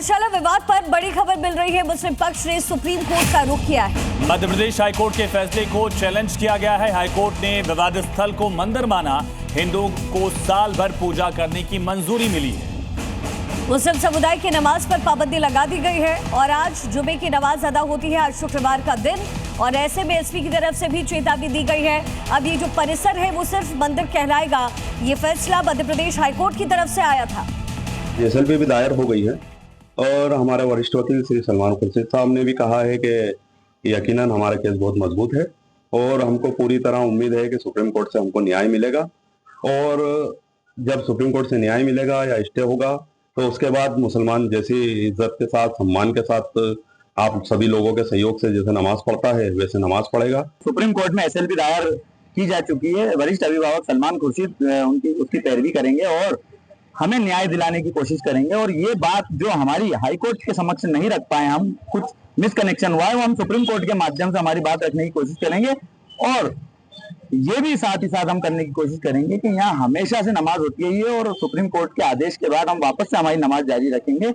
भोजशाला विवाद पर बड़ी खबर मिल रही है। मुस्लिम पक्ष ने सुप्रीम कोर्ट का रुख किया है। मध्य प्रदेश हाईकोर्ट के फैसले को चैलेंज किया गया है। हाईकोर्ट ने विवादित स्थल को मंदिर माना। हिंदुओं को साल भर पूजा करने की मंजूरी मिली है। मुस्लिम समुदाय की नमाज पर पाबंदी लगा दी गई है और आज जुमे की नमाज अदा होती है। आज शुक्रवार का दिन और ऐसे में एसपी की तरफ से भी चेतावनी दी गई है। अब ये जो परिसर है वो सिर्फ मंदिर कहलाएगा। ये फैसला मध्य प्रदेश हाईकोर्ट की तरफ से आया था। एसएलपी भी दायर हो गई है और हमारे वरिष्ठ वकील श्री सलमान खुर्शीद साहब ने भी कहा है कि यकीनन हमारा केस बहुत मजबूत है और हमको पूरी तरह उम्मीद है कि सुप्रीम कोर्ट से हमको न्याय मिलेगा। और जब सुप्रीम कोर्ट से न्याय मिलेगा या स्टे होगा तो उसके बाद मुसलमान जैसी इज्जत के साथ, सम्मान के साथ, आप सभी लोगों के सहयोग से जैसे नमाज पढ़ता है वैसे नमाज पढ़ेगा। सुप्रीम कोर्ट में एसएलपी दायर की जा चुकी है। वरिष्ठ अभिभावक सलमान खुर्शीद उसकी पैरवी करेंगे और हमें न्याय दिलाने की कोशिश करेंगे। और ये बात जो हमारी हाईकोर्ट के समक्ष नहीं रख पाए, हम कुछ मिसकनेक्शन हुआ है, वो हम सुप्रीम कोर्ट के माध्यम से हमारी बात रखने की कोशिश करेंगे। और ये भी साथ ही साथ हम करने की कोशिश करेंगे कि यहाँ हमेशा से नमाज होती है और सुप्रीम कोर्ट के आदेश के बाद हम वापस से हमारी नमाज जारी रखेंगे।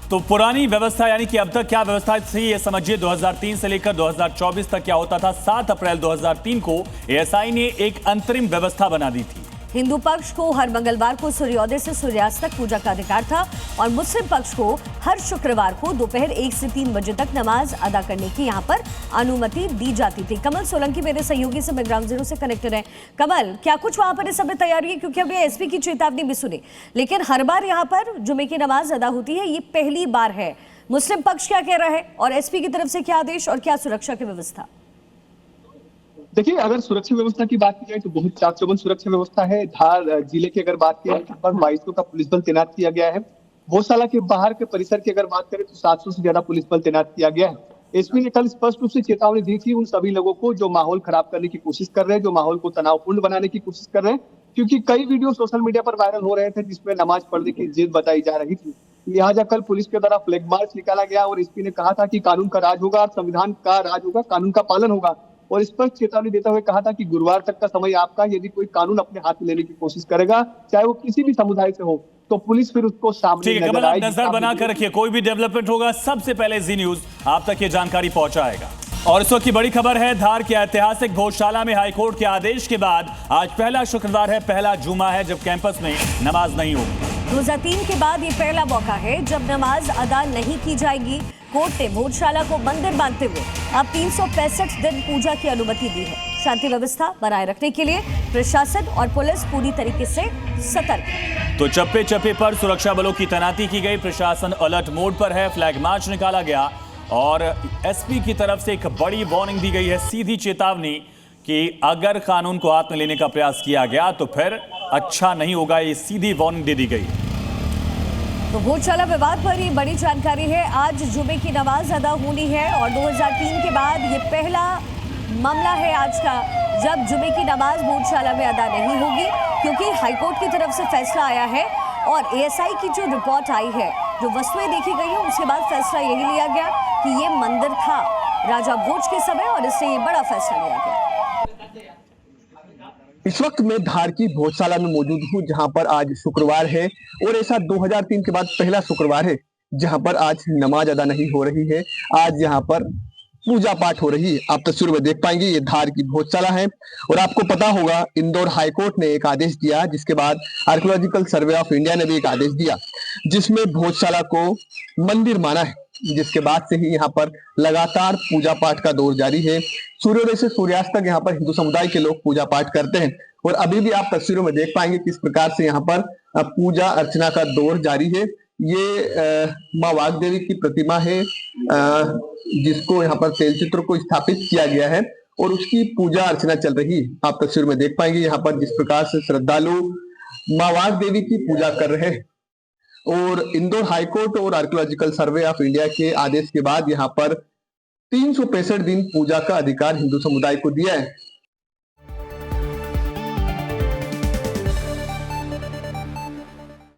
तो पुरानी व्यवस्था यानी कि अब तक क्या व्यवस्था थी ये समझिए। 2003 से लेकर 2024 तक क्या होता था। 7 अप्रैल 2003 को एएसआई ने एक अंतरिम व्यवस्था बना दी थी। हिंदू पक्ष को हर मंगलवार को सूर्योदय से सूर्यास्त तक पूजा का अधिकार था और मुस्लिम पक्ष को हर शुक्रवार को दोपहर 1 से 3 बजे तक नमाज अदा करने की यहाँ पर अनुमति दी जाती थी। कमल सोलंकी मेरे सहयोगी से मैं ग्राउंड जीरो से कनेक्टेड है। कमल, क्या कुछ वहां पर इस समय तैयारी है? क्योंकि हमने एसपी की चेतावनी भी सुनी, लेकिन हर बार यहाँ पर जुमे की नमाज अदा होती है, ये पहली बार है। मुस्लिम पक्ष क्या कह रहा है और एसपी की तरफ से क्या आदेश और क्या सुरक्षा की व्यवस्था? देखिए, अगर सुरक्षा व्यवस्था की बात की जाए तो बहुत चाक चौबंद सुरक्षा व्यवस्था है। धार जिले की अगर बात की जाए तो 2200 का पुलिस बल तैनात किया गया है। भोजशाला के बाहर के परिसर की अगर बात करें तो 700 से ज्यादा पुलिस बल तैनात किया गया है। एसपी ने कल स्पष्ट रूप से चेतावनी दी थी उन सभी लोगों को जो माहौल खराब करने की कोशिश कर रहे हैं, जो माहौल को तनावपूर्ण बनाने की कोशिश कर रहे हैं, क्योंकि कई वीडियो सोशल मीडिया पर वायरल हो रहे थे जिसमें नमाज पढ़ने की जिद बताई जा रही थी। लिहाजा कल पुलिस के द्वारा फ्लैग मार्च निकाला गया और एसपी ने कहा था कि कानून का राज होगा, संविधान का राज होगा, कानून का पालन होगा। और स्पष्ट चेतावनी देते हुए कहा था कि गुरुवार तक का समय आपका, यदि कोई कानून अपने हाथ में लेने की कोशिश करेगा, चाहे वो किसी भी समुदाय से हो, तो पुलिस फिर उसको सामने नजर आएगी। नजर बनाकर रखिए, कोई भी डेवलपमेंट होगा सबसे पहले जी न्यूज आप तक ये जानकारी पहुंचाएगा। और इस वक्त की बड़ी खबर है, धार के ऐतिहासिक भोजशाला में हाईकोर्ट के आदेश के बाद आज पहला शुक्रवार है, पहला जुमा है जब कैंपस में नमाज नहीं होगी। 2003 के बाद ये पहला मौका है जब नमाज अदा नहीं की जाएगी। कोर्ट ने भोजशाला को मंदिर मानते हुए अब 365 दिन पूजा की अनुमति दी है। शांति व्यवस्था बनाए रखने के लिए प्रशासन और पुलिस पूरी तरीके से सतर्क है। तो चप्पे चप्पे पर सुरक्षा बलों की तैनाती की गई। प्रशासन अलर्ट मोड पर है। फ्लैग मार्च निकाला गया और एसपी की तरफ से एक बड़ी वार्निंग दी गई है, सीधी चेतावनी कि अगर कानून को हाथ में लेने का प्रयास किया गया तो फिर अच्छा नहीं होगा। ये सीधी वार्निंग दे दी गई। तो भोजशाला विवाद पर ये बड़ी जानकारी है। आज जुमे की नमाज अदा होनी है और 2003 के बाद ये पहला मामला है आज का जब जुमे की नमाज भोजशाला में अदा नहीं होगी, क्योंकि हाईकोर्ट की तरफ से फैसला आया है और एएसआई की जो रिपोर्ट आई है, जो वस्तुएं देखी गई है, उसके बाद फैसला यही लिया गया कि ये मंदिर था राजा भोज के समय और इससे ये बड़ा फैसला लिया गया। इस वक्त मैं धार की भोजशाला में मौजूद हूँ जहां पर आज शुक्रवार है और ऐसा 2003 के बाद पहला शुक्रवार है जहां पर आज नमाज अदा नहीं हो रही है। आज यहाँ पर पूजा पाठ हो रही है। आप तस्वीर में देख पाएंगे ये धार की भोजशाला है और आपको पता होगा इंदौर हाईकोर्ट ने एक आदेश दिया, जिसके बाद आर्कियोलॉजिकल सर्वे ऑफ इंडिया ने भी एक आदेश दिया जिसमें भोजशाला को मंदिर माना है, जिसके बाद से ही यहाँ पर लगातार पूजा पाठ का दौर जारी है। सूर्योदय से सूर्यास्त तक यहाँ पर हिंदू समुदाय के लोग पूजा पाठ करते हैं और अभी भी आप तस्वीरों में देख पाएंगे किस प्रकार से यहाँ पर पूजा अर्चना का दौर जारी है। ये माँ वाग्देवी की प्रतिमा है जिसको यहाँ पर तैलचित्र को स्थापित किया गया है और उसकी पूजा अर्चना चल रही है। आप तस्वीर में देख पाएंगे यहाँ पर जिस प्रकार से श्रद्धालु माँ वाग्देवी की पूजा कर रहे हैं। और इंदौर हाईकोर्ट और आर्कियोलॉजिकल सर्वे ऑफ इंडिया के आदेश के बाद यहाँ पर 365 दिन पूजा का अधिकार हिंदू समुदाय को दिया है।